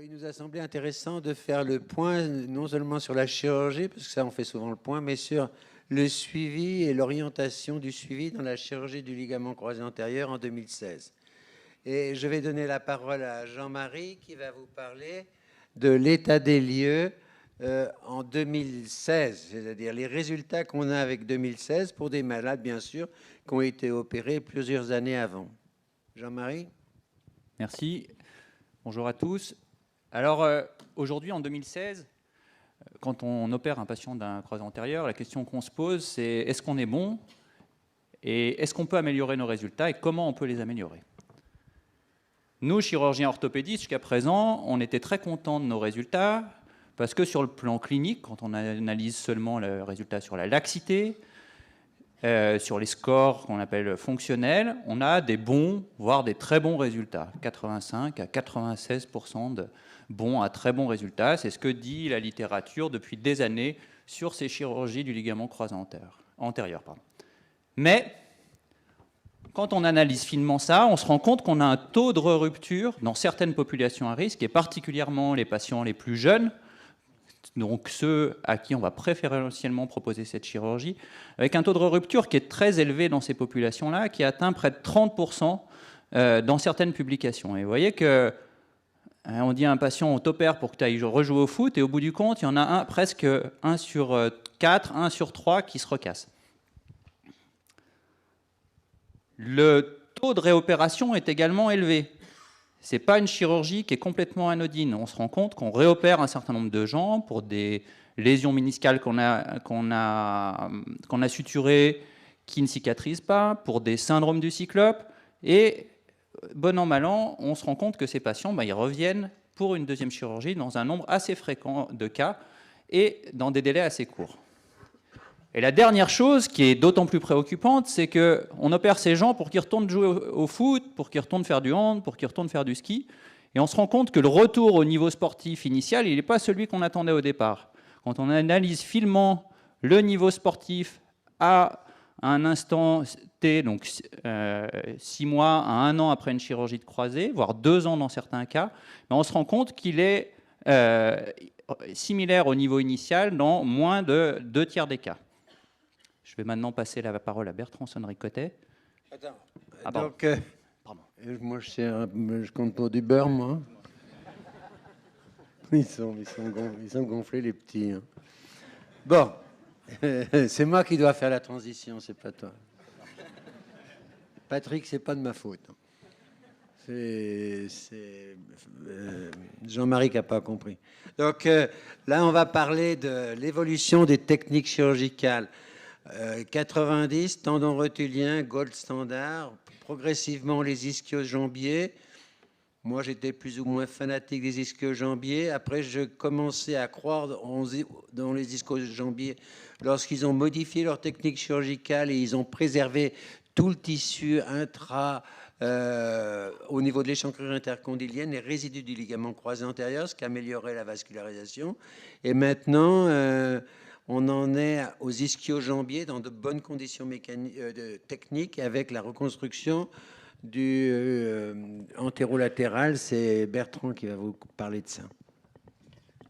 Il nous a semblé intéressant de faire le point, non seulement sur la chirurgie, parce que ça on fait souvent le point, mais sur le suivi et l'orientation du suivi dans la chirurgie du ligament croisé antérieur en 2016. Et je vais donner la parole à Jean-Marie qui va vous parler de l'état des lieux en 2016, c'est-à-dire les résultats qu'on a avec 2016 pour des malades, bien sûr, qui ont été opérés plusieurs années avant. Jean-Marie ? Merci. Bonjour à tous. Alors, aujourd'hui, en 2016, quand on opère un patient d'un croisé antérieur, la question qu'on se pose, c'est est-ce qu'on est bon et est-ce qu'on peut améliorer nos résultats et comment on peut les améliorer? Nous, chirurgiens orthopédistes, jusqu'à présent, on était très contents de nos résultats parce que sur le plan clinique, quand on analyse seulement le résultat sur la laxité, sur les scores qu'on appelle fonctionnels, on a des bons, voire des très bons résultats. 85 à 96% de bons à très bons résultats. C'est ce que dit la littérature depuis des années sur ces chirurgies du ligament croisé antérieur. Mais quand on analyse finement ça, on se rend compte qu'on a un taux de rupture dans certaines populations à risque, et particulièrement les patients les plus jeunes, donc ceux à qui on va préférentiellement proposer cette chirurgie, avec un taux de rupture qui est très élevé dans ces populations-là, qui atteint près de 30% dans certaines publications. Et vous voyez que on dit à un patient, on t'opère pour que tu ailles rejouer au foot, et au bout du compte, il y en a presque 1 sur 4, 1 sur 3 qui se recasse. Le taux de réopération est également élevé. Ce n'est pas une chirurgie qui est complètement anodine. On se rend compte qu'on réopère un certain nombre de gens pour des lésions méniscales qu'on a suturées qui ne cicatrisent pas, pour des syndromes du cyclope. Et bon an, mal an, on se rend compte que ces patients, ils reviennent pour une deuxième chirurgie dans un nombre assez fréquent de cas et dans des délais assez courts. Et la dernière chose qui est d'autant plus préoccupante, c'est qu'on opère ces gens pour qu'ils retournent jouer au foot, pour qu'ils retournent faire du hand, pour qu'ils retournent faire du ski. Et on se rend compte que le retour au niveau sportif initial, il n'est pas celui qu'on attendait au départ. Quand on analyse finement le niveau sportif à un instant T, donc 6 mois à 1 an après une chirurgie de croisée, voire 2 ans dans certains cas, on se rend compte qu'il est similaire au niveau initial dans moins de 2/3 des cas. Je vais maintenant passer la parole à Bertrand Sonnery-Cotet. Attends. Pardon. Donc, moi, je compte pour du beurre, moi. Ils sont gonflés, les petits. Hein. Bon, c'est moi qui dois faire la transition, c'est pas toi. Patrick, c'est pas de ma faute. C'est Jean-Marie qui n'a pas compris. Donc, là, on va parler de l'évolution des techniques chirurgicales. 90, tendon rotulien, gold standard, progressivement les ischio-jambiers. Moi, j'étais plus ou moins fanatique des ischio-jambiers. Après, je commençais à croire dans les ischio-jambiers lorsqu'ils ont modifié leur technique chirurgicale et ils ont préservé tout le tissu au niveau de l'échancrure intercondylienne, les résidus du ligament croisé antérieur, ce qui améliorait la vascularisation. Et maintenant, on en est aux ischio-jambiers dans de bonnes conditions techniques avec la reconstruction du antérolatéral. C'est Bertrand qui va vous parler de ça.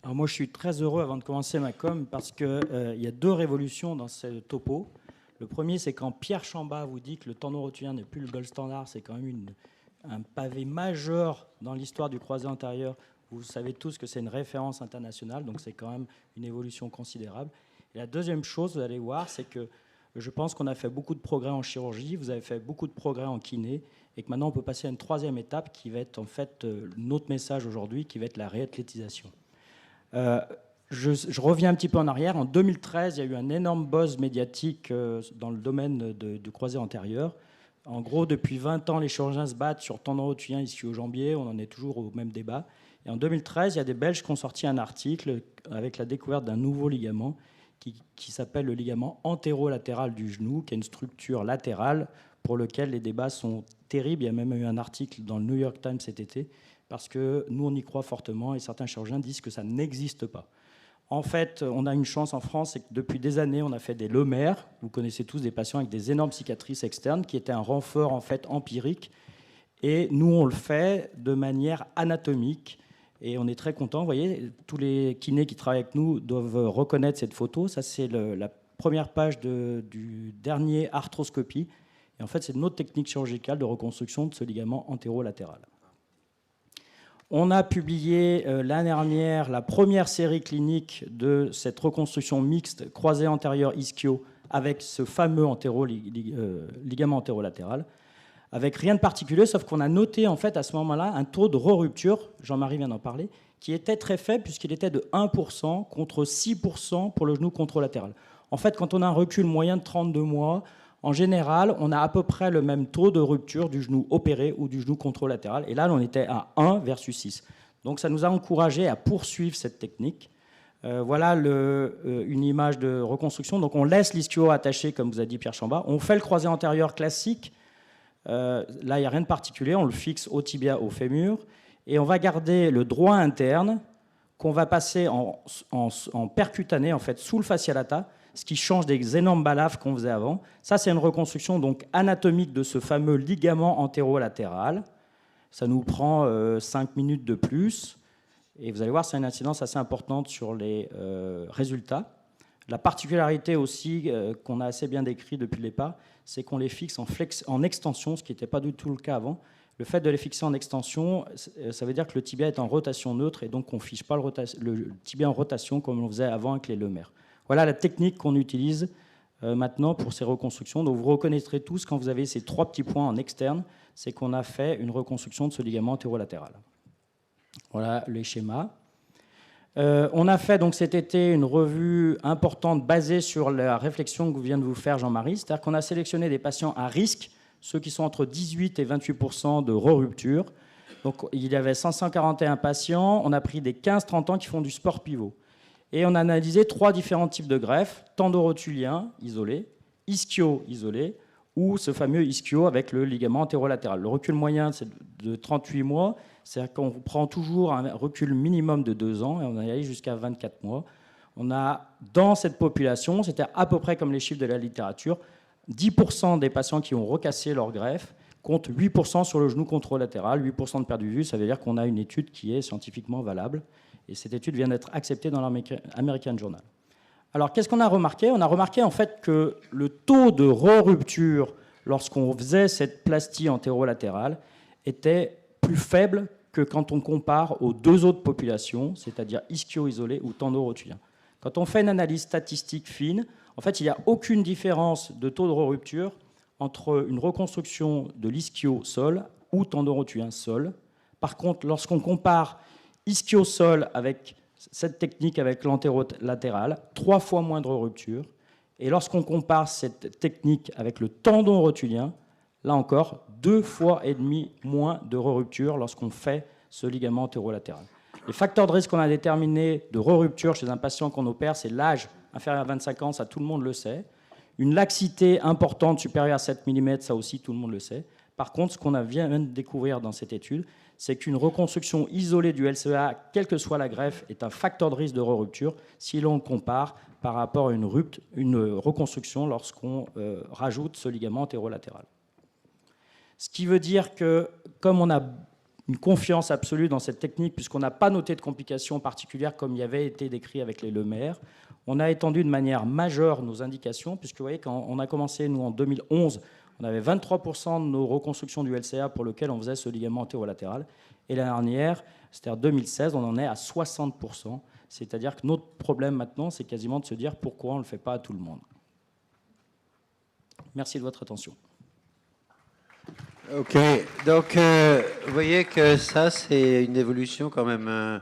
Alors moi, je suis très heureux avant de commencer ma com parce qu'il y a 2 révolutions dans ce topo. Le premier, c'est quand Pierre Chamba vous dit que le tendon rotulien n'est plus le gold standard, c'est quand même un pavé majeur dans l'histoire du croisé antérieur. Vous savez tous que c'est une référence internationale, donc c'est quand même une évolution considérable. Et la deuxième chose, vous allez voir, c'est que je pense qu'on a fait beaucoup de progrès en chirurgie, vous avez fait beaucoup de progrès en kiné, et que maintenant on peut passer à une 3e étape qui va être en fait notre message aujourd'hui, qui va être la réathlétisation. Je reviens un petit peu en arrière. En 2013, il y a eu un énorme buzz médiatique dans le domaine du croisé antérieur. En gros, depuis 20 ans, les chirurgiens se battent sur tendon rotulien, ischio-jambier. On en est toujours au même débat. Et en 2013, il y a des Belges qui ont sorti un article avec la découverte d'un nouveau ligament qui s'appelle le ligament antérolatéral du genou, qui a une structure latérale pour lequel les débats sont terribles. Il y a même eu un article dans le New York Times cet été, parce que nous, on y croit fortement et certains chirurgiens disent que ça n'existe pas. En fait, on a une chance en France, c'est que depuis des années, on a fait des Lemaire. Vous connaissez tous des patients avec des énormes cicatrices externes, qui étaient un renfort en fait empirique. Et nous, on le fait de manière anatomique. Et on est très content. Vous voyez, tous les kinés qui travaillent avec nous doivent reconnaître cette photo. Ça, c'est la première page du dernier arthroscopie. Et en fait, c'est notre technique chirurgicale de reconstruction de ce ligament antérolatéral. On a publié l'année dernière la première série clinique de cette reconstruction mixte croisée antérieure ischio avec ce fameux ligament antérolatéral, avec rien de particulier, sauf qu'on a noté en fait à ce moment-là un taux de re-rupture, Jean-Marie vient d'en parler, qui était très faible puisqu'il était de 1% contre 6% pour le genou contralatéral. En fait, quand on a un recul moyen de 32 mois, en général, on a à peu près le même taux de rupture du genou opéré ou du genou contralatéral. Et là, on était à 1 versus 6. Donc ça nous a encouragé à poursuivre cette technique. Voilà une image de reconstruction. Donc on laisse l'ischio attaché, comme vous a dit Pierre Chambard. On fait le croisé antérieur classique. Là, il n'y a rien de particulier. On le fixe au tibia, au fémur. Et on va garder le droit interne qu'on va passer en percutané, en fait, sous le fascia lata, ce qui change des énormes balafres qu'on faisait avant. Ça, c'est une reconstruction donc anatomique de ce fameux ligament antérolatéral. Ça nous prend 5 minutes de plus. Et vous allez voir, c'est une incidence assez importante sur les résultats. La particularité aussi qu'on a assez bien décrit depuis le départ, c'est qu'on les fixe en extension, ce qui n'était pas du tout le cas avant. Le fait de les fixer en extension, ça veut dire que le tibia est en rotation neutre et donc on ne fiche pas le tibia en rotation comme on faisait avant avec les lemères. Voilà la technique qu'on utilise maintenant pour ces reconstructions. Donc vous reconnaîtrez tous quand vous avez ces 3 petits points en externe, c'est qu'on a fait une reconstruction de ce ligament antérolatéral. Voilà les schémas. On a fait donc cet été une revue importante basée sur la réflexion que vient de vous faire Jean-Marie, c'est-à-dire qu'on a sélectionné des patients à risque, ceux qui sont entre 18 et 28% de re-rupture. Donc il y avait 541 patients, on a pris des 15-30 ans qui font du sport pivot. Et on a analysé 3 différents types de greffes, tendorotulien isolé, ischio isolé, ou ce fameux ischio avec le ligament antérolatéral. Le recul moyen, c'est de 38 mois, c'est-à-dire qu'on prend toujours un recul minimum de 2 ans, et on est allé jusqu'à 24 mois. On a, dans cette population, c'était à peu près comme les chiffres de la littérature, 10% des patients qui ont recassé leur greffe comptent 8% sur le genou contralatéral, 8% de perte de vue, ça veut dire qu'on a une étude qui est scientifiquement valable. Et cette étude vient d'être acceptée dans l'American Journal. Alors, qu'est-ce qu'on a remarqué? On a remarqué en fait que le taux de re-rupture lorsqu'on faisait cette plastie antérolatérale était plus faible que quand on compare aux 2 autres populations, c'est-à-dire ischio-isolé ou tendorotulien. Quand on fait une analyse statistique fine, en fait, il n'y a aucune différence de taux de re-rupture entre une reconstruction de l'ischio-sol ou tendorotulien sol. Par contre, lorsqu'on compare ischio-sol avec cette technique avec l'antérolatéral, 3 fois moins de rupture. Et lorsqu'on compare cette technique avec le tendon rotulien, là encore, 2 fois et demi moins de rupture lorsqu'on fait ce ligament antérolatéral. Les facteurs de risque qu'on a déterminés de rupture chez un patient qu'on opère, c'est l'âge inférieur à 25 ans, ça tout le monde le sait. Une laxité importante supérieure à 7 mm, ça aussi tout le monde le sait. Par contre, ce qu'on vient de découvrir dans cette étude, c'est qu'une reconstruction isolée du LCA, quelle que soit la greffe, est un facteur de risque de rupture si l'on compare par rapport à une reconstruction lorsqu'on rajoute ce ligament antérolatéral. Ce qui veut dire que, comme on a une confiance absolue dans cette technique, puisqu'on n'a pas noté de complications particulières comme il y avait été décrit avec les lemères, on a étendu de manière majeure nos indications, puisque vous voyez, quand on a commencé, nous, en 2011, on avait 23% de nos reconstructions du LCA pour lesquelles on faisait ce ligament antérolatéral. Et l'année dernière, c'est-à-dire 2016, on en est à 60%. C'est-à-dire que notre problème maintenant, c'est quasiment de se dire pourquoi on ne le fait pas à tout le monde. Merci de votre attention. Ok, donc vous voyez que ça, c'est une évolution quand même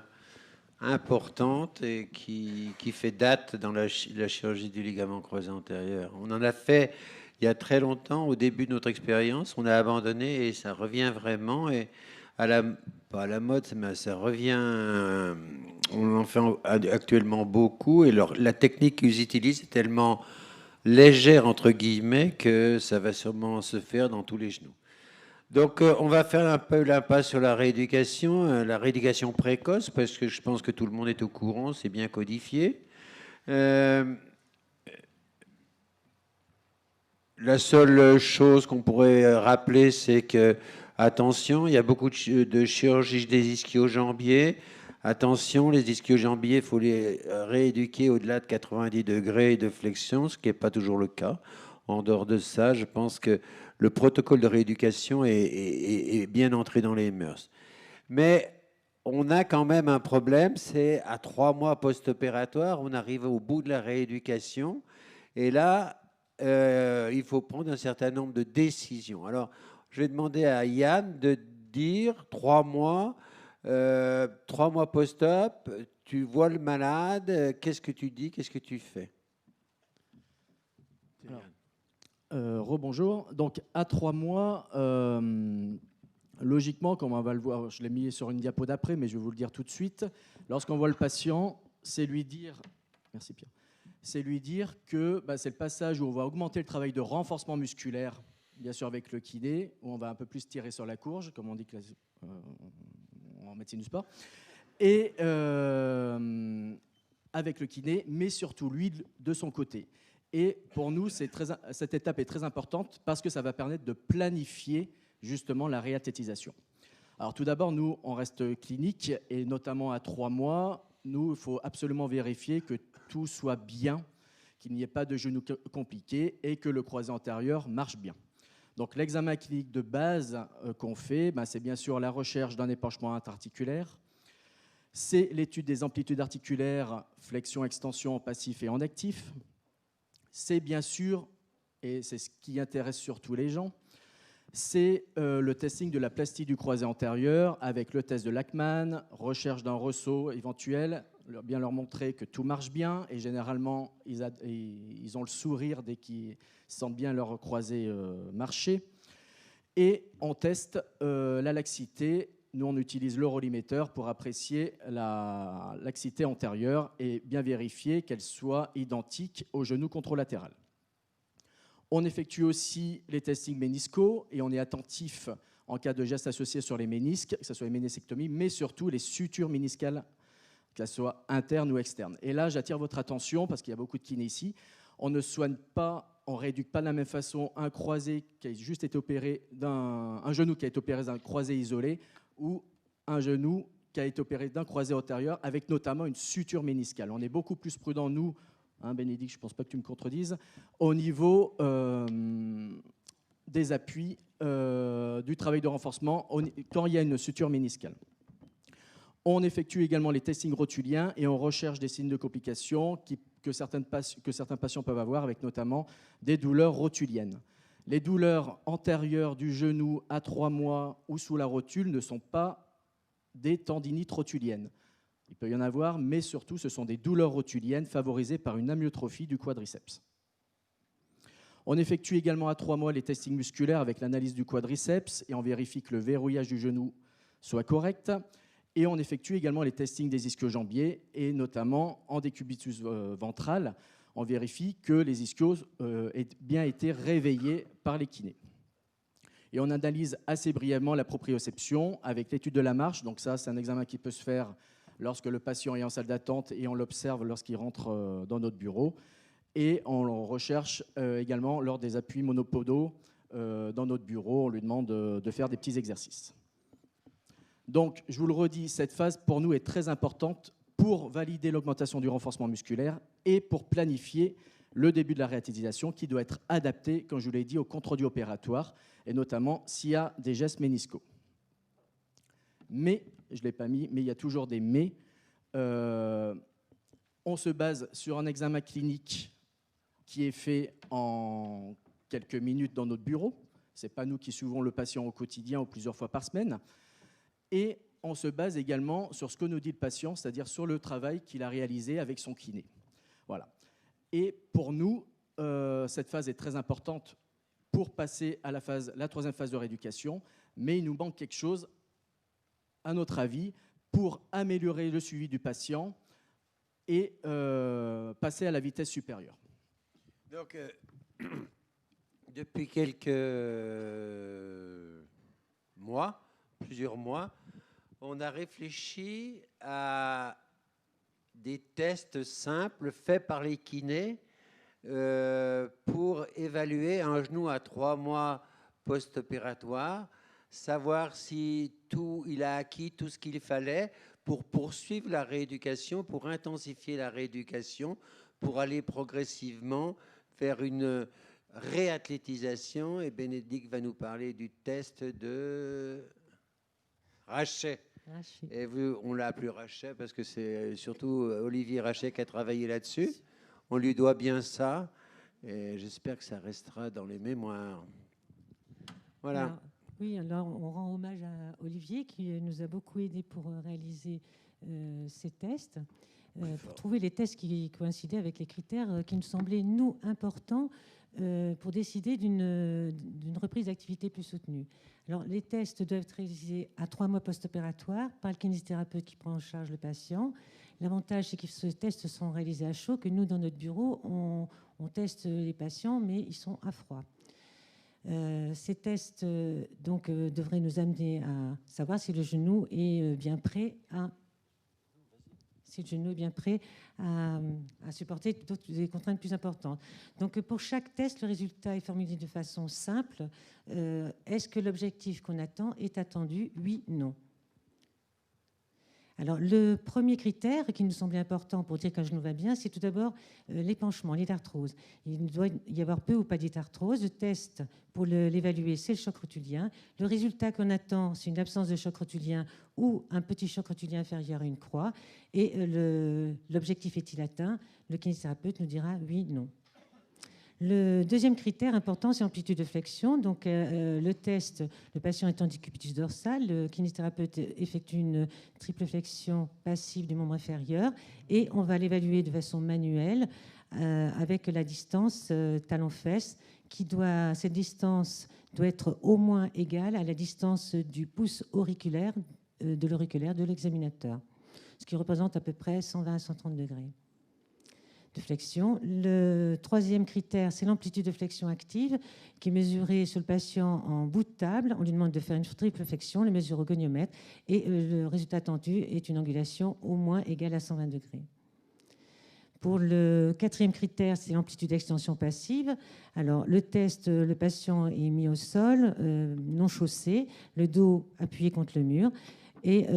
importante et qui fait date dans la chirurgie du ligament croisé antérieur. On en a fait il y a très longtemps, au début de notre expérience, on a abandonné et ça revient vraiment. Et pas à la mode, mais ça revient. On en fait actuellement beaucoup. Et la technique qu'ils utilisent est tellement légère, entre guillemets, que ça va sûrement se faire dans tous les genoux. Donc, on va faire un peu l'impasse sur la rééducation précoce, parce que je pense que tout le monde est au courant, c'est bien codifié. La seule chose qu'on pourrait rappeler, c'est que, attention, il y a beaucoup de chirurgie des ischio-jambiers. attention, les ischio-jambiers, il faut les rééduquer au-delà de 90 degrés de flexion, ce qui n'est pas toujours le cas. En dehors de ça, je pense que le protocole de rééducation est bien entré dans les mœurs. Mais on a quand même un problème, c'est à 3 mois post-opératoire, on arrive au bout de la rééducation. Et là, il faut prendre un certain nombre de décisions. Alors, je vais demander à Yann de dire 3 mois, 3 mois post-op, tu vois le malade, qu'est-ce que tu dis, qu'est-ce que tu fais? Rebonjour. Donc, à 3 mois, logiquement, comme on va le voir, je l'ai mis sur une diapo d'après, mais je vais vous le dire tout de suite. Lorsqu'on voit le patient, c'est lui dire, merci Pierre, c'est lui dire que c'est le passage où on va augmenter le travail de renforcement musculaire, bien sûr avec le kiné, où on va un peu plus tirer sur la courge, comme on dit en médecine du sport, et avec le kiné, mais surtout lui de son côté. Et pour nous, cette étape est très importante parce que ça va permettre de planifier justement la réathlétisation. Alors tout d'abord, nous, on reste clinique et notamment à 3 mois, nous, il faut absolument vérifier que tout soit bien, qu'il n'y ait pas de genou compliqué et que le croisé antérieur marche bien. Donc l'examen clinique de base qu'on fait, c'est bien sûr la recherche d'un épanchement interarticulaire, c'est l'étude des amplitudes articulaires, flexion, extension en passif et en actif. C'est bien sûr, et c'est ce qui intéresse surtout les gens, c'est le testing de la plastie du croisé antérieur avec le test de Lachman, recherche d'un ressaut éventuel, bien leur montrer que tout marche bien et généralement ils ont le sourire dès qu'ils sentent bien leur croisé marcher. Et on teste la laxité. Nous, on utilise le rollimeter pour apprécier la laxité antérieure et bien vérifier qu'elle soit identique au genou contralatéral. On effectue aussi les testings méniscaux et on est attentif en cas de gestes associés sur les ménisques, que ce soit les méniscectomies, mais surtout les sutures méniscales, qu'elles soient internes ou externes. Et là, j'attire votre attention parce qu'il y a beaucoup de kinés ici. On ne soigne pas, on ne rééduque pas de la même façon un croisé qui a juste été opéré un genou qui a été opéré d'un croisé isolé ou un genou qui a été opéré d'un croisé antérieur avec notamment une suture méniscale. On est beaucoup plus prudent, nous, Bénédicte, je ne pense pas que tu me contredises, au niveau des appuis, du travail de renforcement quand il y a une suture méniscale. On effectue également les testings rotuliens et on recherche des signes de complications que certains patients peuvent avoir, avec notamment des douleurs rotuliennes. Les douleurs antérieures du genou à 3 mois ou sous la rotule ne sont pas des tendinites rotuliennes. Il peut y en avoir, mais surtout, ce sont des douleurs rotuliennes favorisées par une amyotrophie du quadriceps. On effectue également à 3 mois les testings musculaires avec l'analyse du quadriceps et on vérifie que le verrouillage du genou soit correct. Et on effectue également les testings des ischio-jambiers et notamment en décubitus ventral, on vérifie que les ischios aient bien été réveillés par les kinés. Et on analyse assez brièvement la proprioception avec l'étude de la marche. Donc ça, c'est un examen qui peut se faire lorsque le patient est en salle d'attente et on l'observe lorsqu'il rentre dans notre bureau. Et on le recherche également lors des appuis monopodaux dans notre bureau. On lui demande de faire des petits exercices. Donc, je vous le redis, cette phase pour nous est très importante pour valider l'augmentation du renforcement musculaire et pour planifier le début de la réathlétisation qui doit être adapté, comme je vous l'ai dit, au compte-rendu opératoire et notamment s'il y a des gestes méniscaux. Mais, je ne l'ai pas mis, mais il y a toujours des mais. On se base sur un examen clinique qui est fait en quelques minutes dans notre bureau. Ce n'est pas nous qui suivons le patient au quotidien ou plusieurs fois par semaine. Et on se base également sur ce que nous dit le patient, c'est-à-dire sur le travail qu'il a réalisé avec son kiné. Voilà. Et pour nous, cette phase est très importante pour passer à la 3e phase de rééducation, mais il nous manque quelque chose, à notre avis, pour améliorer le suivi du patient et passer à la vitesse supérieure. Donc, depuis quelques mois, plusieurs mois, on a réfléchi à des tests simples faits par les kinés pour évaluer un genou à 3 mois post-opératoire, savoir si il a acquis tout ce qu'il fallait pour poursuivre la rééducation, pour intensifier la rééducation, pour aller progressivement vers une réathlétisation. Et Bénédicte va nous parler du test de Rachet. Et on l'a appelé Rachet parce que c'est surtout Olivier Rachet qui a travaillé là-dessus. On lui doit bien ça. Et j'espère que ça restera dans les mémoires. Voilà. Alors on rend hommage à Olivier qui nous a beaucoup aidé pour réaliser ces tests, pour trouver les tests qui coïncidaient avec les critères qui nous semblaient, nous, importants pour décider d'une reprise d'activité plus soutenue. Alors, les tests doivent être réalisés à 3 mois post-opératoire par le kinésithérapeute qui prend en charge le patient. L'avantage, c'est que ces tests sont réalisés à chaud, que nous, dans notre bureau, on teste les patients, mais ils sont à froid. Ces tests devraient nous amener à savoir si le genou est bien prêt à supporter des contraintes plus importantes. Donc, pour chaque test, le résultat est formulé de façon simple. Est-ce que l'objectif qu'on attend est attendu? Oui, non. Alors, le premier critère qui nous semblait important pour dire qu'un genou va bien, c'est tout d'abord l'épanchement, l'étarthrose. Il doit y avoir peu ou pas d'étarthrose. Le test, pour l'évaluer, c'est le choc rotulien. Le résultat qu'on attend, c'est une absence de choc rotulien ou un petit choc rotulien inférieur à une croix. Et l'objectif est-il atteint? Le kinésithérapeute nous dira oui, non. Le deuxième critère important, c'est l'amplitude de flexion. Donc, le test, le patient est en décubitus dorsal. Le kinésithérapeute effectue une triple flexion passive du membre inférieur et on va l'évaluer de façon manuelle avec la distance talon-fesse. Cette distance doit être au moins égale à la distance du pouce auriculaire de l'examinateur, ce qui représente à peu près 120 à 130 degrés de flexion. Le troisième critère, c'est l'amplitude de flexion active qui est mesurée sur le patient en bout de table. On lui demande de faire une triple flexion, le mesure au goniomètre et le résultat attendu est une angulation au moins égale à 120 degrés. Pour le quatrième critère, c'est l'amplitude d'extension passive. Alors, le test, le patient est mis au sol, non chaussé, le dos appuyé contre le mur et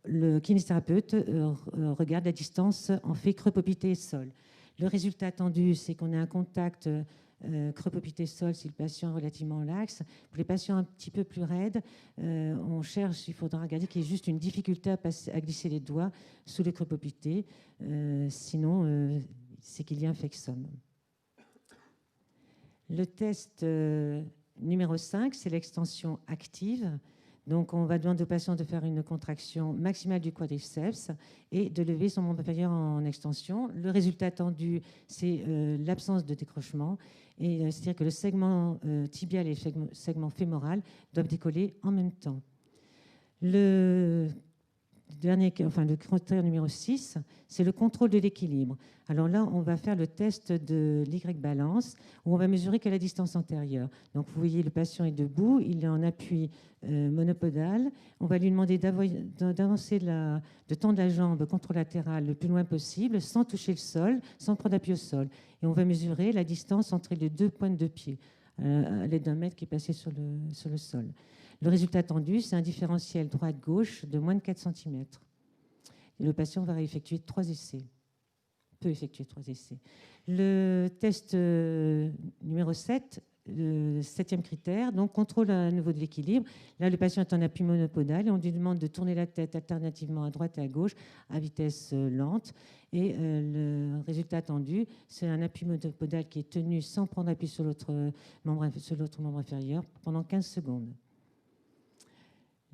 le kinésithérapeute regarde la distance en fait creux-popité-sol. Le résultat attendu, c'est qu'on a un contact creux-popité-sol si le patient est relativement laxe. Pour les patients un petit peu plus raides, on cherche, il faudra regarder qu'il y ait juste une difficulté à glisser les doigts sous le creux-popité. Sinon, c'est qu'il y a un flexum. Le test numéro 5, c'est l'extension active. Donc, on va demander au patient de faire une contraction maximale du quadriceps et de lever son membre inférieur en extension. Le résultat attendu, c'est l'absence de décrochement. C'est-à-dire que le segment tibial et le segment fémoral doivent décoller en même temps. Le critère numéro 6, c'est le contrôle de l'équilibre. Alors là, on va faire le test de l'Y-balance, où on va mesurer que la distance antérieure. Donc, vous voyez, le patient est debout, il est en appui monopodal. On va lui demander d'avancer, de tendre la jambe contralatérale le plus loin possible, sans toucher le sol, sans prendre appui au sol. Et on va mesurer la distance entre les deux pointes de pied, à l'aide d'un mètre qui est passé sur le sol. Le résultat attendu, c'est un différentiel droite-gauche de moins de 4 cm. Et le patient va effectuer 3 essais. Peut effectuer 3 essais. Le test numéro 7, le 7e critère, donc contrôle à nouveau de l'équilibre. Là, le patient est en appui monopodal et on lui demande de tourner la tête alternativement à droite et à gauche à vitesse lente. Et le résultat attendu, c'est un appui monopodal qui est tenu sans prendre appui sur l'autre membre inférieur pendant 15 secondes.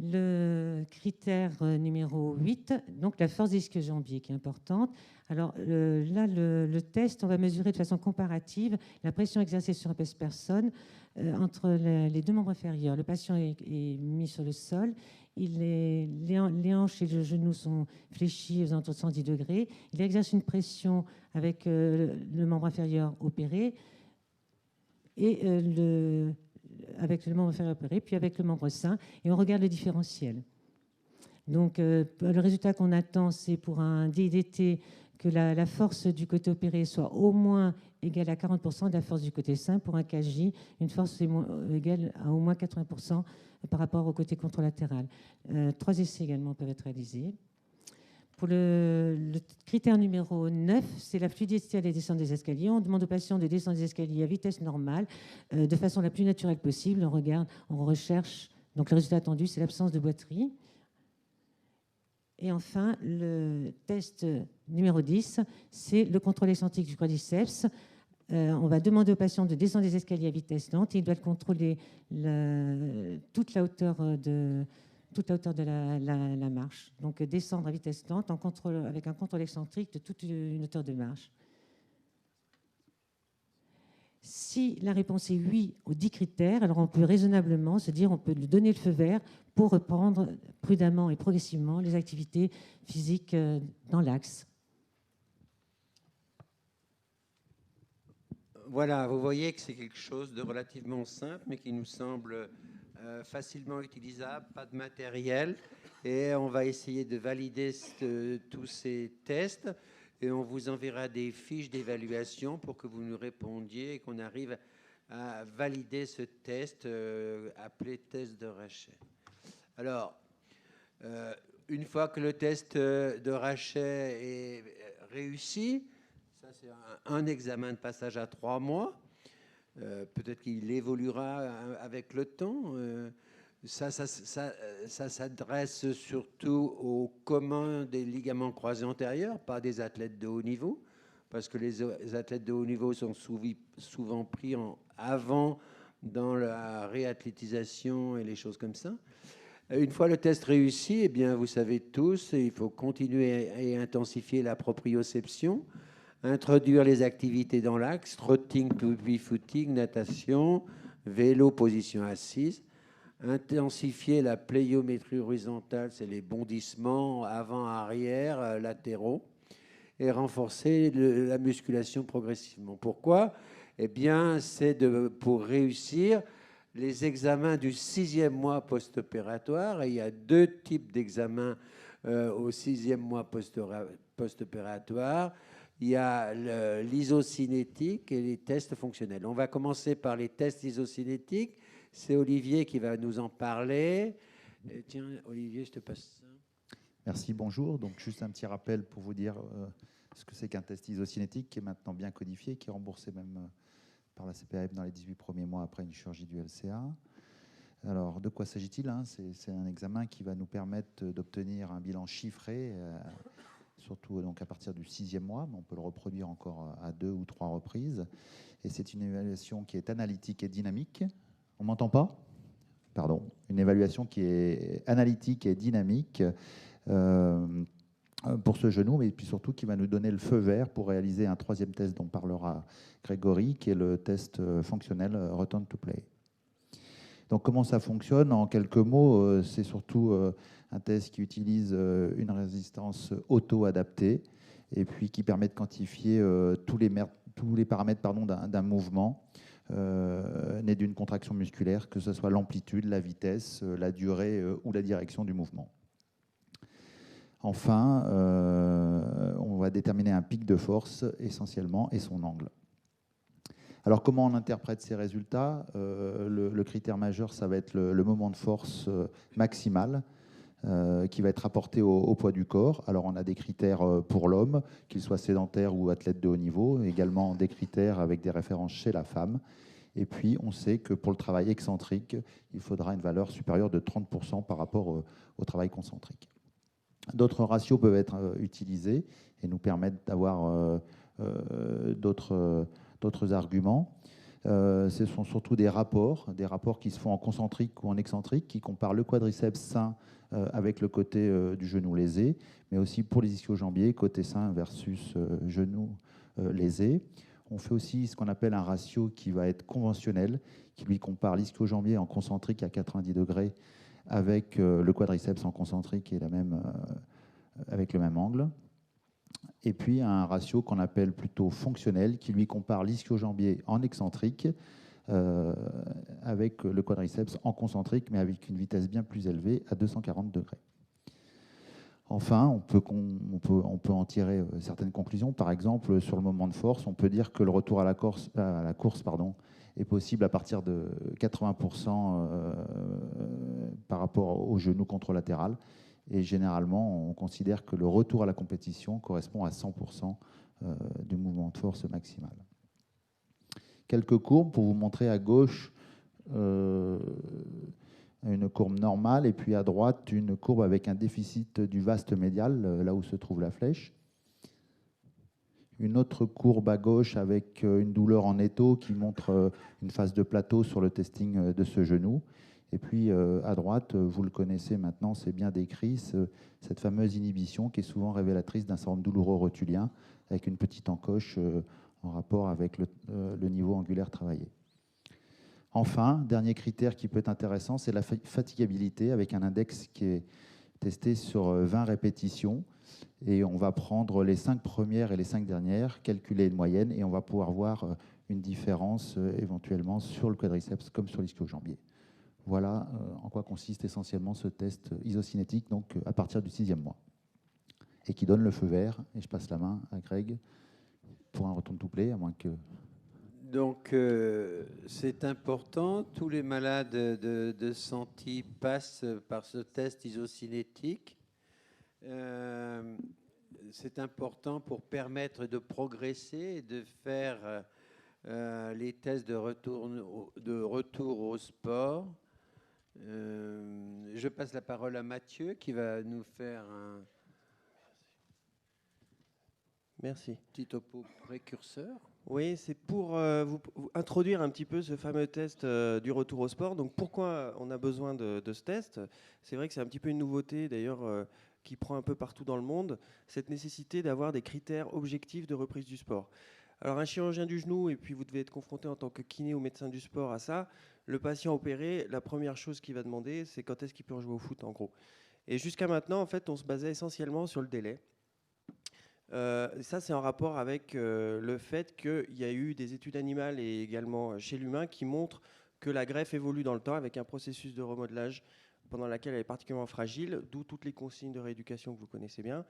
Le critère numéro 8, donc la force des ischio-jambiers qui est importante. Alors là, le test, on va mesurer de façon comparative la pression exercée sur une personne entre les deux membres inférieurs. Le patient est mis sur le sol, les hanches et le genou sont fléchis aux alentours de 110 degrés. Il exerce une pression avec le membre inférieur opéré et avec le membre inférieur opéré, puis avec le membre sain, et on regarde le différentiel. Donc, le résultat qu'on attend, c'est pour un DDT que la force du côté opéré soit au moins égale à 40% de la force du côté sain. Pour un KJ, une force égale à au moins 80% par rapport au côté contralatéral. 3 essais également peuvent être réalisés. Pour le critère numéro 9, c'est la fluidité à la descente des escaliers. On demande aux patients de descendre des escaliers à vitesse normale, de façon la plus naturelle possible. On recherche, donc le résultat attendu, c'est l'absence de boiterie. Et enfin, le test numéro 10, c'est le contrôle excentrique du quadriceps. On va demander aux patients de descendre des escaliers à vitesse lente et ils doivent contrôler toute la hauteur de la marche. Donc descendre à vitesse lente avec un contrôle excentrique de toute une hauteur de marche. Si la réponse est oui aux 10 critères, alors on peut raisonnablement se dire, on peut lui donner le feu vert pour reprendre prudemment et progressivement les activités physiques dans l'axe. Voilà, vous voyez que c'est quelque chose de relativement simple, mais qui nous semble facilement utilisable, pas de matériel. Et on va essayer de valider tous ces tests. Et on vous enverra des fiches d'évaluation pour que vous nous répondiez et qu'on arrive à valider ce test appelé test de Rachet. Alors, une fois que le test de Rachet est réussi, ça c'est un examen de passage à 3 mois. Peut-être qu'il évoluera avec le temps. Ça s'adresse surtout aux communs des ligaments croisés antérieurs, pas des athlètes de haut niveau, parce que les athlètes de haut niveau sont souvent pris avant dans la réathlétisation et les choses comme ça. Une fois le test réussi, eh bien, vous savez tous, il faut continuer et intensifier la proprioception, introduire les activités dans l'axe, trotting, footing, natation, vélo, position assise, intensifier la pliométrie horizontale, c'est les bondissements avant-arrière, latéraux, et renforcer la musculation progressivement. Pourquoi ? Eh bien, c'est pour réussir les examens du 6e mois post-opératoire. Et il y a 2 types d'examens au 6e mois post-opératoire. Il y a l'isocinétique et les tests fonctionnels. On va commencer par les tests isocinétiques. C'est Olivier qui va nous en parler. Tiens, Olivier, je te passe ça. Merci, bonjour. Donc, juste un petit rappel pour vous dire ce que c'est qu'un test isocinétique qui est maintenant bien codifié, qui est remboursé même par la CPAM dans les 18 premiers mois après une chirurgie du LCA. Alors, de quoi s'agit-il, hein ? C'est un examen qui va nous permettre d'obtenir un bilan chiffré, surtout donc à partir du 6e mois, mais on peut le reproduire encore à 2 ou 3 reprises. Et c'est une évaluation qui est analytique et dynamique. On m'entend pas ? Pardon. Une évaluation qui est analytique et dynamique pour ce genou, mais puis surtout qui va nous donner le feu vert pour réaliser un 3e test dont parlera Grégory, qui est le test fonctionnel Return to Play. Donc comment ça fonctionne ? En quelques mots, c'est surtout un test qui utilise une résistance auto-adaptée et puis qui permet de quantifier tous les paramètres d'un mouvement né d'une contraction musculaire, que ce soit l'amplitude, la vitesse, la durée ou la direction du mouvement. Enfin, on va déterminer un pic de force essentiellement et son angle. Alors comment on interprète ces résultats ? Le critère majeur, ça va être le moment de force maximal qui va être rapporté au poids du corps. Alors on a des critères pour l'homme, qu'il soit sédentaire ou athlète de haut niveau, également des critères avec des références chez la femme. Et puis on sait que pour le travail excentrique, il faudra une valeur supérieure de 30% par rapport au travail concentrique. D'autres ratios peuvent être utilisés et nous permettent d'avoir d'autres arguments. Ce sont surtout des rapports qui se font en concentrique ou en excentrique, qui comparent le quadriceps sain avec le côté du genou lésé, mais aussi pour les ischio-jambiers, côté sain versus genou lésé. On fait aussi ce qu'on appelle un ratio qui va être conventionnel, qui lui compare l'ischio-jambier en concentrique à 90 degrés avec le quadriceps en concentrique et avec le même angle. Et puis un ratio qu'on appelle plutôt fonctionnel, qui lui compare l'ischio-jambier en excentrique avec le quadriceps en concentrique, mais avec une vitesse bien plus élevée à 240 degrés. Enfin, on peut en tirer certaines conclusions. Par exemple, sur le moment de force, on peut dire que le retour à la course est possible à partir de 80% par rapport au genou contralatéral Et généralement, on considère que le retour à la compétition correspond à 100% du mouvement de force maximal. Quelques courbes pour vous montrer à gauche une courbe normale et puis à droite une courbe avec un déficit du vaste médial, là où se trouve la flèche. Une autre courbe à gauche avec une douleur en étau qui montre une phase de plateau sur le testing de ce genou. Et puis à droite, vous le connaissez maintenant, c'est bien décrit, cette fameuse inhibition qui est souvent révélatrice d'un syndrome douloureux rotulien avec une petite encoche en rapport avec le niveau angulaire travaillé. Enfin, dernier critère qui peut être intéressant, c'est la fatigabilité avec un index qui est testé sur 20 répétitions. Et on va prendre les 5 premières et les 5 dernières, calculer une moyenne, et on va pouvoir voir une différence éventuellement sur le quadriceps comme sur l'ischio-jambier. Voilà en quoi consiste essentiellement ce test isocinétique, donc à partir du 6e mois. Et qui donne le feu vert. Et je passe la main à Greg pour un return to play, à moins que... Donc, c'est important. Tous les malades de Santi passent par ce test isocinétique. C'est important pour permettre de progresser et de faire les tests de retour au sport. Je passe la parole à Mathieu qui va nous faire un petit topo précurseur. Oui, c'est pour vous introduire un petit peu ce fameux test du retour au sport. Donc pourquoi on a besoin de ce test? C'est vrai que c'est un petit peu une nouveauté d'ailleurs qui prend un peu partout dans le monde, cette nécessité d'avoir des critères objectifs de reprise du sport. Alors un chirurgien du genou, et puis vous devez être confronté en tant que kiné ou médecin du sport à ça, le patient opéré, la première chose qu'il va demander, c'est quand est-ce qu'il peut rejouer au foot en gros. Et jusqu'à maintenant, en fait, on se basait essentiellement sur le délai. Ça, c'est en rapport avec le fait qu'il y a eu des études animales et également chez l'humain qui montrent que la greffe évolue dans le temps avec un processus de remodelage pendant lequel elle est particulièrement fragile, d'où toutes les consignes de rééducation que vous connaissez bien,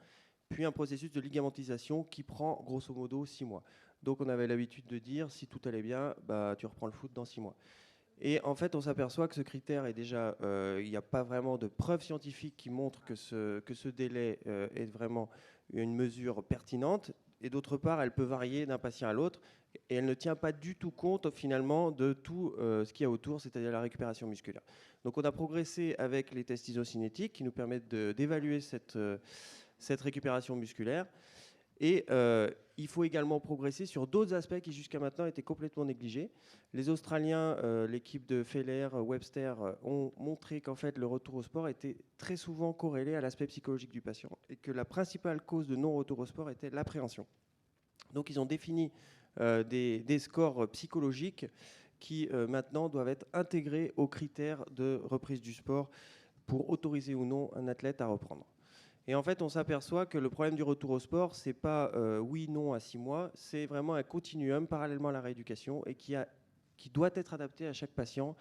puis un processus de ligamentisation qui prend grosso modo 6 mois. Donc on avait l'habitude de dire, si tout allait bien, bah, tu reprends le foot dans 6 mois. Et en fait, on s'aperçoit que ce critère est déjà, il n'y a pas vraiment de preuves scientifiques qui montrent que ce délai est vraiment une mesure pertinente. Et d'autre part, elle peut varier d'un patient à l'autre. Et elle ne tient pas du tout compte finalement de tout ce qu'il y a autour, c'est-à-dire la récupération musculaire. Donc on a progressé avec les tests isocinétiques qui nous permettent d'évaluer cette récupération musculaire. Et il faut également progresser sur d'autres aspects qui jusqu'à maintenant étaient complètement négligés. Les Australiens, l'équipe de Feller, Webster, ont montré qu'en fait le retour au sport était très souvent corrélé à l'aspect psychologique du patient et que la principale cause de non-retour au sport était l'appréhension. Donc ils ont défini des scores psychologiques qui maintenant doivent être intégrés aux critères de reprise du sport pour autoriser ou non un athlète à reprendre. Et en fait, on s'aperçoit que le problème du retour au sport, c'est pas oui, non à 6 mois, c'est vraiment un continuum parallèlement à la rééducation et qui doit être adapté à chaque patient,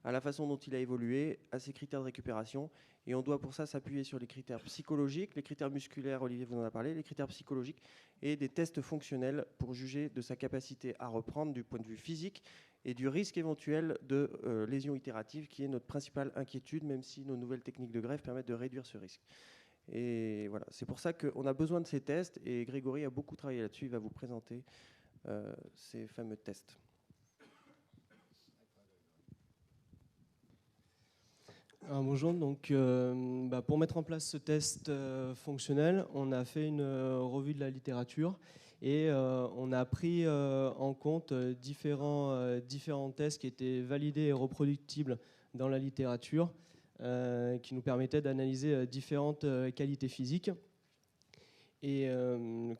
à la façon dont il a évolué, à ses critères de récupération. Et on doit pour ça s'appuyer sur les critères psychologiques, les critères musculaires, Olivier vous en a parlé, les critères psychologiques et des tests fonctionnels pour juger de sa capacité à reprendre du point de vue physique et du risque éventuel de lésion itérative qui est notre principale inquiétude, même si nos nouvelles techniques de greffe permettent de réduire ce risque. Et voilà, c'est pour ça qu'on a besoin de ces tests et Grégory a beaucoup travaillé là-dessus. Il va vous présenter ces fameux tests. Alors, bonjour, donc, pour mettre en place ce test fonctionnel, on a fait une revue de la littérature et on a pris en compte différents tests qui étaient validés et reproductibles dans la littérature. Qui nous permettait d'analyser différentes qualités physiques. Et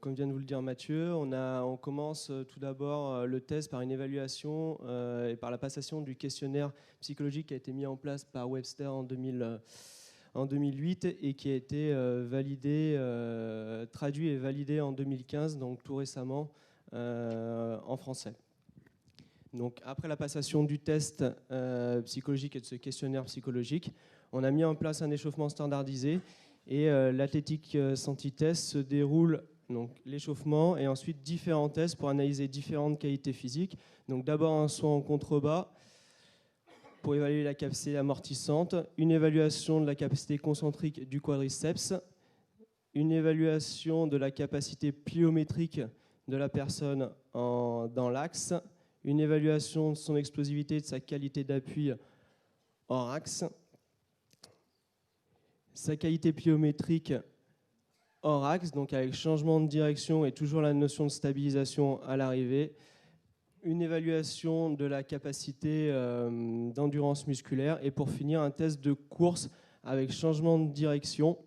comme vient de vous le dire Mathieu, on commence tout d'abord le test par une évaluation et par la passation du questionnaire psychologique qui a été mis en place par Webster en 2008 et qui a été traduit et validé en 2015, donc tout récemment en français. Donc, après la passation du test psychologique et de ce questionnaire psychologique, on a mis en place un échauffement standardisé et l'Athletic Santi Test se déroule donc l'échauffement et ensuite différents tests pour analyser différentes qualités physiques. Donc d'abord un soin en contrebas, pour évaluer la capacité amortissante, une évaluation de la capacité concentrique du quadriceps, une évaluation de la capacité pliométrique de la personne dans l'axe, une évaluation de son explosivité, de sa qualité d'appui hors axe, sa qualité pliométrique hors axe, donc avec changement de direction et toujours la notion de stabilisation à l'arrivée, une évaluation de la capacité d'endurance musculaire et pour finir un test de course avec changement de direction.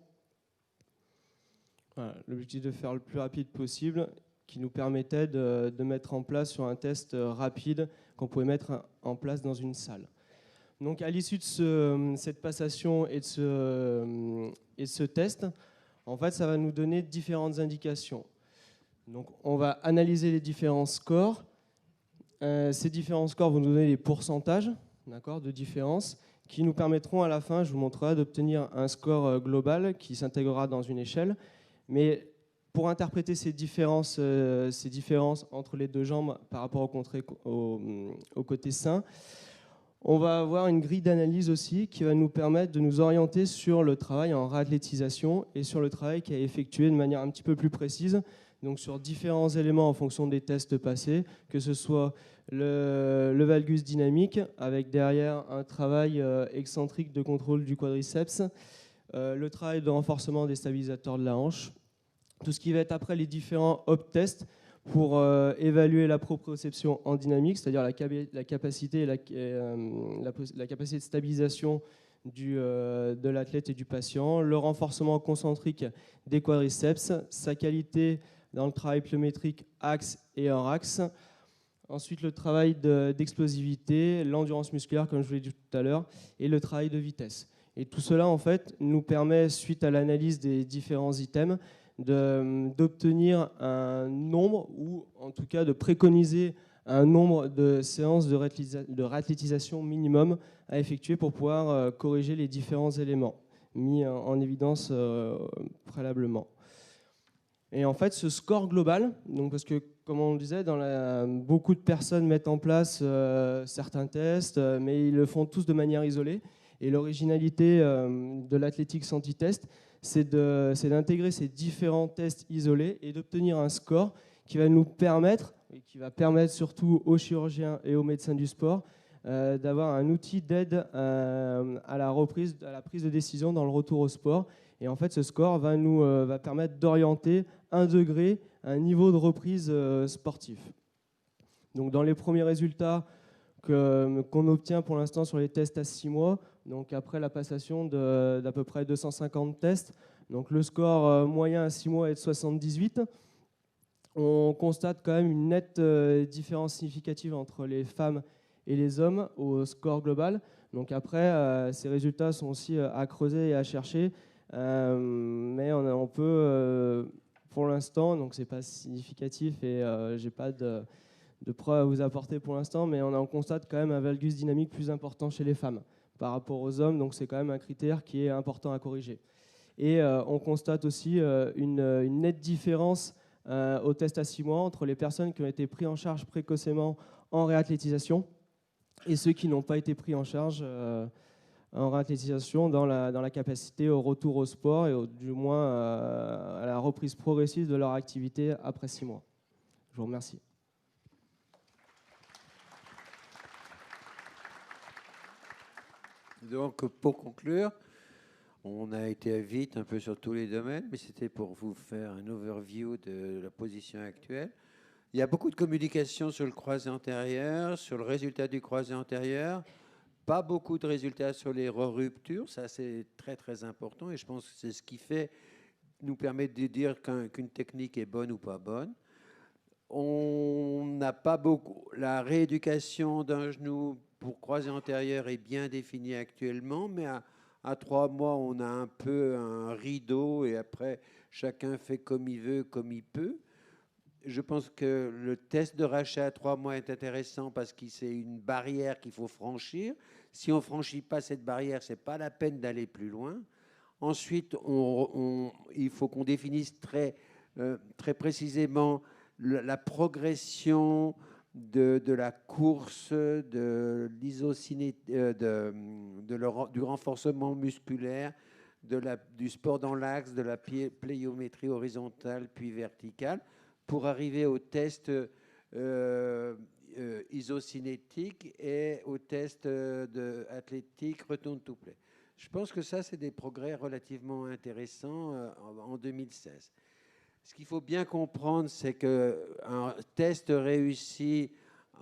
Voilà, l'objectif de faire le plus rapide possible qui nous permettait de mettre en place sur un test rapide qu'on pouvait mettre en place dans une salle. Donc à l'issue de cette passation et de ce test, en fait, ça va nous donner différentes indications. Donc on va analyser les différents scores. Ces différents scores vont nous donner des pourcentages, d'accord, de différence qui nous permettront à la fin, je vous montrerai, d'obtenir un score global qui s'intégrera dans une échelle. Mais pour interpréter ces différences entre les deux jambes par rapport au côté sain, on va avoir une grille d'analyse aussi qui va nous permettre de nous orienter sur le travail en réathlétisation et sur le travail qui a été effectué de manière un petit peu plus précise, donc sur différents éléments en fonction des tests passés, que ce soit le valgus dynamique, avec derrière un travail excentrique de contrôle du quadriceps, le travail de renforcement des stabilisateurs de la hanche, tout ce qui va être après les différents hop tests pour évaluer la proprioception en dynamique, c'est-à-dire la capacité de stabilisation de l'athlète et du patient, le renforcement concentrique des quadriceps, sa qualité dans le travail pliométrique axe et hors axe, ensuite le travail d'explosivité, l'endurance musculaire comme je vous l'ai dit tout à l'heure, et le travail de vitesse. Et tout cela en fait nous permet, suite à l'analyse des différents items, d'obtenir un nombre, ou en tout cas de préconiser un nombre de séances de réathlétisation minimum à effectuer pour pouvoir corriger les différents éléments mis en évidence préalablement. Et en fait, ce score global, donc parce que comme on le disait, beaucoup de personnes mettent en place certains tests, mais ils le font tous de manière isolée. Et l'originalité de l'Athletics Anti-Test, c'est d'intégrer ces différents tests isolés et d'obtenir un score qui va nous permettre, et qui va permettre surtout aux chirurgiens et aux médecins du sport, d'avoir un outil d'aide à la prise de décision dans le retour au sport. Et en fait, ce score va permettre d'orienter 1 degré un niveau de reprise sportif. Donc, dans les premiers résultats qu'on obtient pour l'instant sur les tests à 6 mois, donc après la passation d'à peu près 250 tests, donc le score moyen à 6 mois est de 78. On constate quand même une nette différence significative entre les femmes et les hommes au score global. Donc après, ces résultats sont aussi à creuser et à chercher, mais on peut, pour l'instant, donc c'est pas significatif et j'ai pas de preuves à vous apporter pour l'instant, mais on constate quand même un valgus dynamique plus important chez les femmes par rapport aux hommes, donc c'est quand même un critère qui est important à corriger. Et on constate aussi une nette différence au test à 6 mois entre les personnes qui ont été prises en charge précocement en réathlétisation et ceux qui n'ont pas été pris en charge en réathlétisation dans la capacité au retour au sport et du moins à la reprise progressive de leur activité après 6 mois. Je vous remercie. Donc, pour conclure, on a été vite un peu sur tous les domaines, mais c'était pour vous faire un overview de la position actuelle. Il y a beaucoup de communication sur le croisé antérieur, sur le résultat du croisé antérieur, pas beaucoup de résultats sur les ruptures, ça c'est très très important et je pense que c'est ce qui nous permet de dire qu'une technique est bonne ou pas bonne. On n'a pas beaucoup, la rééducation d'un genou pour croisé antérieur est bien définie actuellement, mais à 3 mois, on a un peu un rideau et après, chacun fait comme il veut, comme il peut. Je pense que le test de rachat à 3 mois est intéressant parce que c'est une barrière qu'il faut franchir. Si on ne franchit pas cette barrière, ce n'est pas la peine d'aller plus loin. Ensuite, il faut qu'on définisse très précisément la progression de la course, du renforcement musculaire, du sport dans l'axe, de la pliométrie horizontale puis verticale, pour arriver au test isocinétique et au test athlétique return to play. Je pense que ça, c'est des progrès relativement intéressants en 2016. Ce qu'il faut bien comprendre, c'est qu'un test réussi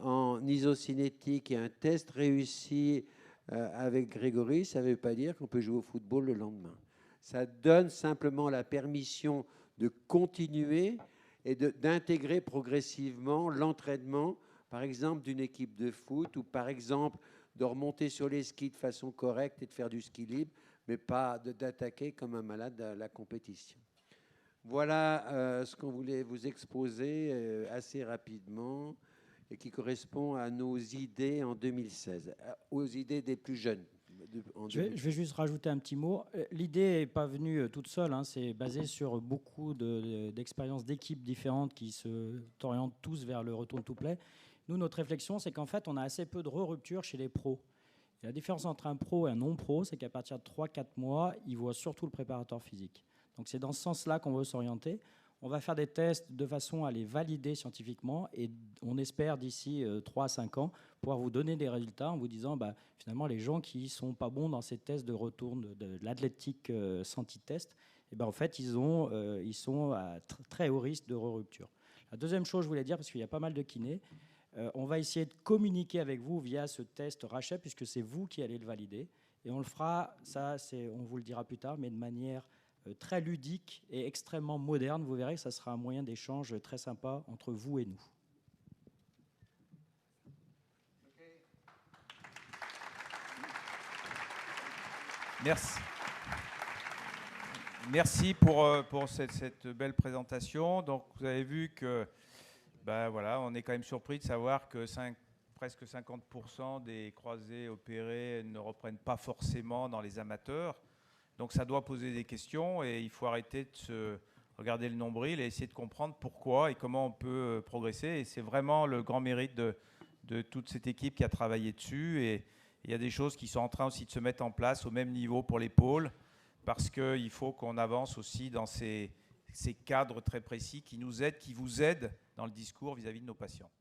en isocinétique et un test réussi avec Grégory, ça ne veut pas dire qu'on peut jouer au football le lendemain. Ça donne simplement la permission de continuer et d'intégrer progressivement l'entraînement, par exemple, d'une équipe de foot, ou par exemple, de remonter sur les skis de façon correcte et de faire du ski libre, mais pas d'attaquer comme un malade à la compétition. Voilà ce qu'on voulait vous exposer assez rapidement et qui correspond à nos idées en 2016, aux idées des plus jeunes. Je vais juste rajouter un petit mot. L'idée n'est pas venue toute seule, hein, c'est basé sur beaucoup d'expériences d'équipes différentes qui s'orientent tous vers le return to play. Nous, notre réflexion, c'est qu'en fait, on a assez peu de ruptures chez les pros. Et la différence entre un pro et un non-pro, c'est qu'à partir de 3-4 mois, ils voient surtout le préparateur physique. Donc c'est dans ce sens-là qu'on veut s'orienter. On va faire des tests de façon à les valider scientifiquement et on espère d'ici 3 à 5 ans pouvoir vous donner des résultats en vous disant finalement les gens qui ne sont pas bons dans ces tests de retour de l'athlétique senti-test, en fait ils sont à très haut risque de rupture. La deuxième chose, je voulais dire, parce qu'il y a pas mal de kinés, on va essayer de communiquer avec vous via ce test Rachet puisque c'est vous qui allez le valider et on le fera, on vous le dira plus tard, mais de manière très ludique et extrêmement moderne. Vous verrez que ça sera un moyen d'échange très sympa entre vous et nous. Merci. Merci pour cette belle présentation. Donc, vous avez vu que, voilà, on est quand même surpris de savoir que presque 50% des croisés opérés ne reprennent pas forcément dans les amateurs. Donc ça doit poser des questions et il faut arrêter de se regarder le nombril et essayer de comprendre pourquoi et comment on peut progresser. Et c'est vraiment le grand mérite de toute cette équipe qui a travaillé dessus. Et il y a des choses qui sont en train aussi de se mettre en place au même niveau pour les pôles parce qu'il faut qu'on avance aussi dans ces cadres très précis qui nous aident, qui vous aident dans le discours vis-à-vis de nos patients.